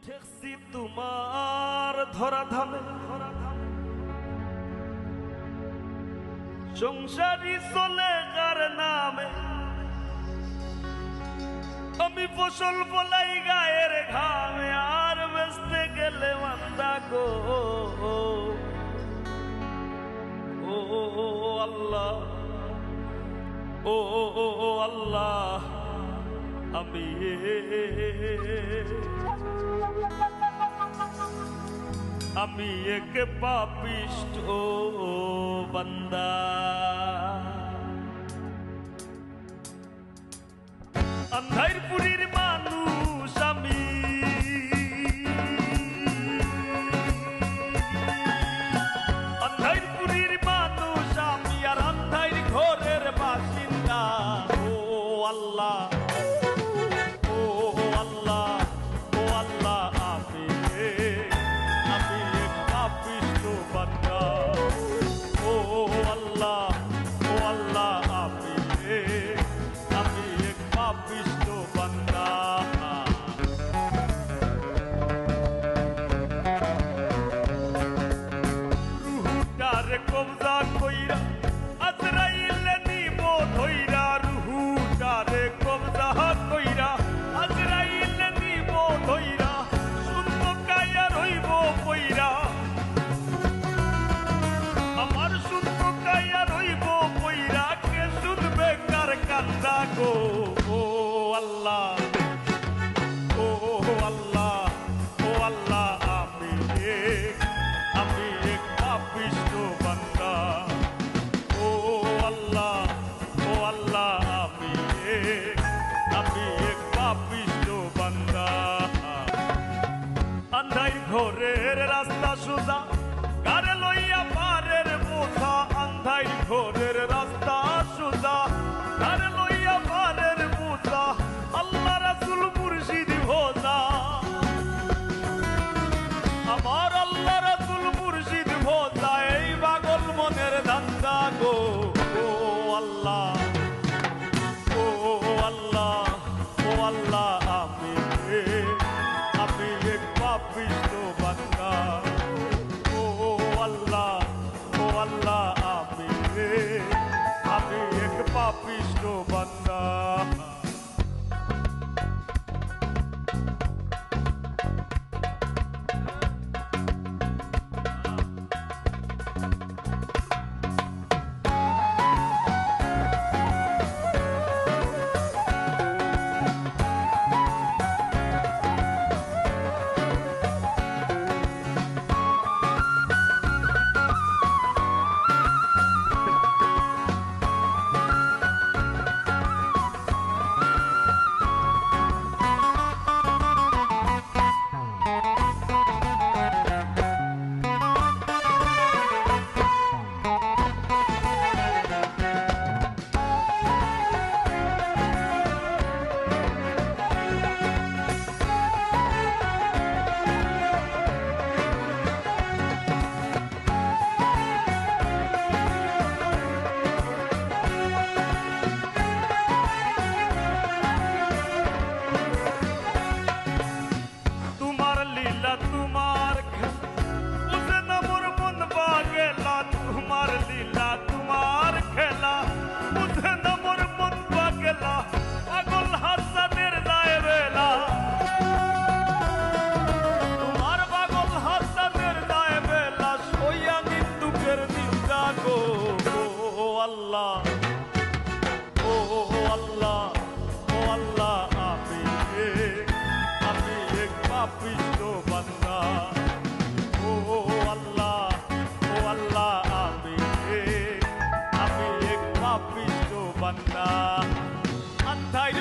ঠেকছি তোমার ধরা ধামে সংসারী চলে কার নামে আমি ফসল ফলাই গায়ের ঘামে আর বেচতে গেলে মান্দা গো ও আল্লাহ ও আল্লাহ আমি এক পাপিষ্ঠ বান্দা আন্ধারপুরীর মানুষ আমি আন্ধারপুরীর মানুষ আমি আর আন্ধার ঘরের বাসিন্দা ও আল্লাহ কবজা কইরা আজরাইলে দিব ধইরা রুহুটারে কবজা কইরা আজরাইলে দিব ধইরা শুনব কায়া রইব কইরা আমার শুনব কায়া রইব কইরা কে শুনবে কার কান্দা গো ও আল্লাহ ও আল্লাহ ও আল্লাহ আমি এক পাপিষ্ঠ বান্দা ও আল্লাহ আমি এক পাপিষ্ঠ বান্দা আন্ধার ঘরের রাস্তা সোজা কারে লইয়া পারের বোঝা আন্ধার ঘরের রাস্তা সোজা কারে লইয়া পারের বোঝা আল্লাহ রাসূল মুর্শিদ ভোজা আমার আল্লাহ রাসূল মুর্শিদ ভোজা এই পাগল মনের ধান্দা গো ও আল্লাহ ও আল্লাহ ও আল্লাহ আমি এক পাপিষ্ঠ বান্দা ও আল্লাহ আমি এক পাপিষ্ঠ বান্দা তোমার লীলা তোমার খেলা বুঝে না মোর মন পাগলা পাগল হাসানের যায় বেলা তোমার পাগল হাসানের যায় বেলা সইয়া নিন্দুকের নিন্দা গো ও আল্লাহ ও আল্লাহ ও আল্লাহ আমি এক পাপিষ্ঠ বান্দা ও আল্লাহ আমি এক পাপিষ্ঠ বান্দা আন্ধার